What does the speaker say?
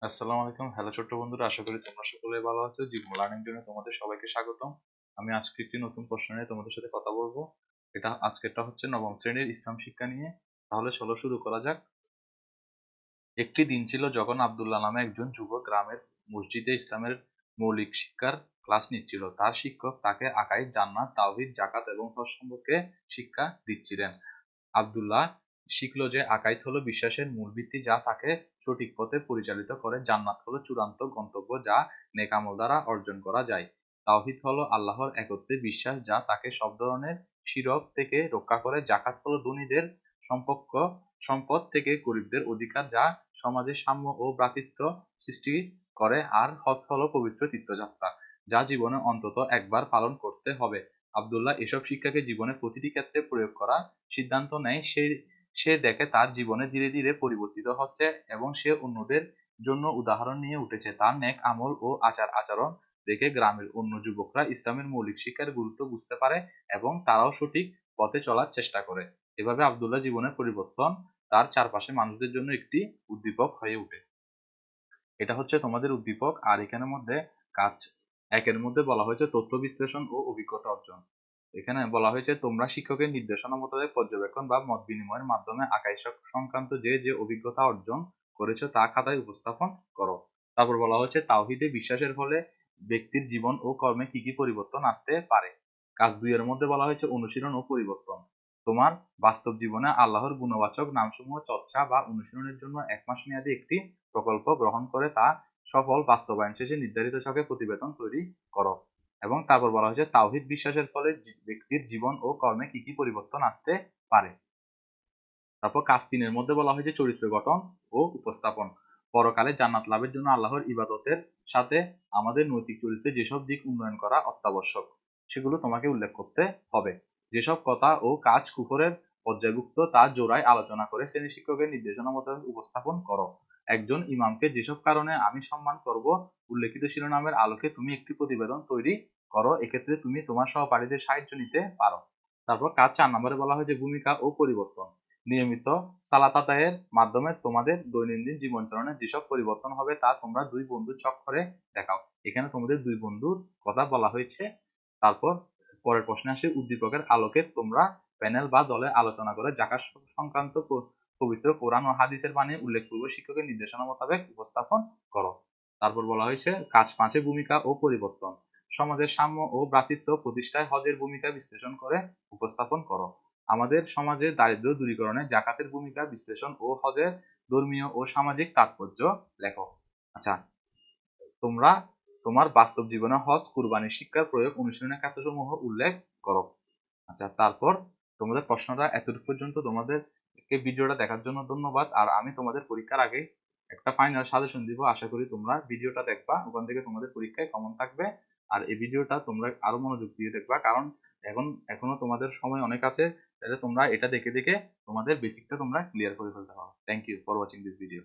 আসসালামু আলাইকুম। হ্যালো ছোট্ট বন্ধুরা, আশা করি তোমরা সকলে ভালো আছো। জীবন লার্নিং জন্য তোমাদের সবাইকে স্বাগতম। আমি আজকে একটি নতুন প্রশ্ন নিয়ে তোমাদের সাথে কথা বলবো। আজকেরটা হচ্ছে নবম শ্রেণীর ইসলাম শিক্ষা নিয়ে। তাহলে চলো শুরু করা যাক। একটি দিন ছিল যখন আব্দুল্লাহ নামে একজন যুবক গ্রামের মসজিদে ইসলামের মৌলিক শিক্ষার ক্লাস নিচ্ছিল। তার শিক্ষক তাকে আকাইদ, জান্নাত, তাওহীদ, যাকাত এবং হজ সম্পর্কে শিক্ষা দিচ্ছিলেন। আব্দুল্লাহ শিখল যে আকাইদ হলো বিশ্বাসের মূল ভিত্তি, যা তাকে সঠিক পথে পরিচালিত করে। জান্নাত হলো চূড়ান্ত গন্তব্য, যা নেক আমল দ্বারা অর্জন করা যায়। তাওহীদ হলো আল্লাহর একত্বে বিশ্বাস, যা তাকে সব ধরনের শিরক থেকে রক্ষা করে। যাকাত হলো ধনীদের সম্পদ থেকে গরিবদের অধিকার, যা সমাজে সাম্য ও ভ্রাতৃত্ব সৃষ্টি করে। আর হজ হলো পবিত্র তীর্থযাত্রা, যা জীবনে অন্তত একবার পালন করতে হবে। আব্দুল্লাহ এসব শিক্ষাকে জীবনের প্রতিটি ক্ষেত্রে প্রয়োগ করার সিদ্ধান্ত নেয়। সে দেখে তার জীবনে ধীরে ধীরে পরিবর্তিত হচ্ছে এবং সে অন্যদের জন্য উদাহরণ নিয়ে উঠেছে। তার নেক আমল ও আচরণ দেখে গ্রামের অন্য যুবকরা ইসলামের মৌলিক শিক্ষার গুরুত্ব বুঝতে পারে এবং তারাও সঠিক পথে চলার চেষ্টা করে। এভাবে আব্দুল্লাহ জীবনের পরিবর্তন তার চারপাশে মানুষদের জন্য একটি উদ্দীপক হয়ে ওঠে। এটা হচ্ছে তোমাদের উদ্দীপক। আর এখানের মধ্যে কাজ একের মধ্যে বলা হয়েছে তথ্য বিশ্লেষণ ও অভিজ্ঞতা অর্জন। এখানে বলা হয়েছে তোমরা শিক্ষকের নির্দেশনা মোতাবেক পর্যবেক্ষণ বা মত বিনিময়ের মাধ্যমে আকাশ সংক্রান্ত যে যে অভিজ্ঞতা অর্জন করেছো তা খাতায় উপস্থাপন করো। তারপর বলা হচ্ছে তাওহীদে বিশ্বাসের ফলে ব্যক্তির জীবন ও কর্মে কি কি পরিবর্তন আসতে পারে। কাজ 2 এর মধ্যে বলা হয়েছে অনুশীলন ও পরিবর্তন। তোমার বাস্তব জীবনে আল্লাহর গুণবাচক নামসমূহ চর্চা বা অনুশীলনের জন্য 1 মাস মেয়াদী একটি প্রকল্প গ্রহণ করে তা সফল বাস্তবায়ন শেষে নির্ধারিত ছকে প্রতিবেদন তৈরি করো। এবং তারপর বলা হয়েছে তাওহীদ বিশ্বাসের ফলে ব্যক্তির জীবন ও কর্মে কি কি পরিবর্তন আসতে পারে। তারপর কাজ 3 এর মধ্যে বলা হয়েছে চরিত্র গঠন ও উপস্থাপন। পরকালে জান্নাত লাভের জন্য আল্লাহর ইবাদতের সাথে আমাদের নৈতিক চরিত্রে যেসব দিক উন্নয়ন করা অত্যাবশ্যক, সেগুলো তোমাকে উল্লেখ করতে হবে। যেসব কথা ও কাজ কুফরের পর্যায়ভুক্ত তা জোড়ায় আলোচনা করে শ্রেণী শিক্ষকের নির্দেশনা মোতাবেক উপস্থাপন করো। একজন ইমামকে যেসব কারণে আমি সম্মান করব উল্লেখিত শিরোনামের আলোকে তুমি একটি প্রতিবেদন তৈরি করো। এক্ষেত্রে তুমি তোমার সহপাঠীদের সাহায্য নিতে পারো। তারপর কাজ 4 নম্বরে বলা হয়েছে ভূমিকা ও পরিবর্তন। নিয়মিত সালাত আদায়ের মাধ্যমে তোমাদের দৈনন্দিন জীবনচরণে যেসব পরিবর্তন হবে তা তোমরা 2 বন্ধুর চক্করে দেখাও। এখানে তোমাদের 2 বন্ধুর কথা বলা হয়েছে। তারপর পরের প্রশ্নে আসে উদ্দীপকের আলোকে তোমরা প্যানেল বা দলে আলোচনা করে যাকাত সংক্রান্ত পবিত্র কোরআন ও হাদিসের বাণী উল্লেখপূর্বক শিক্ষকের নির্দেশনা মোতাবেক উপস্থাপন করো। তারপর বলা হয়েছে কাজ 5 এ ভূমিকা ও পরিবর্তন। সমাজের সাম্য ও ভ্রাতৃত্ব প্রতিষ্ঠায় হজের ভূমিকা বিশ্লেষণ করে উপস্থাপন করো। আমাদের সমাজে দারিদ্র্য দূরীকরণে জাকাতের ভূমিকা বিশ্লেষণ ও হজের ধর্মীয় ও সামাজিক তাৎপর্য লেখো। আচ্ছা, তোমরা তোমার বাস্তব জীবনে হজ, কুরবানির শিক্ষার প্রয়োগ অনুশীলনের ক্ষেত্রসমূহ উল্লেখ করো। আচ্ছা, তারপর তোমাদের প্রশ্নটা এতটুকু পর্যন্ত। তোমাদেরকে ভিডিওটা দেখার জন্য ধন্যবাদ। আর আমি তোমাদের পরীক্ষার আগে একটা ফাইনাল সাজেশন দিব, আশা করি তোমরা ভিডিওটা দেখবা, ওখান থেকে তোমাদের পরীক্ষায় কমন থাকবে। আর এই ভিডিওটা তোমরা আরো মনোযোগ দিয়ে দেখবা, কারণ এখনো তোমাদের সময় অনেক আছে। তাহলে তোমরা এটা দেখে দেখে তোমাদের বেসিকটা তোমরা ক্লিয়ার করে ফেলতে পারো। Thank you for watching this video.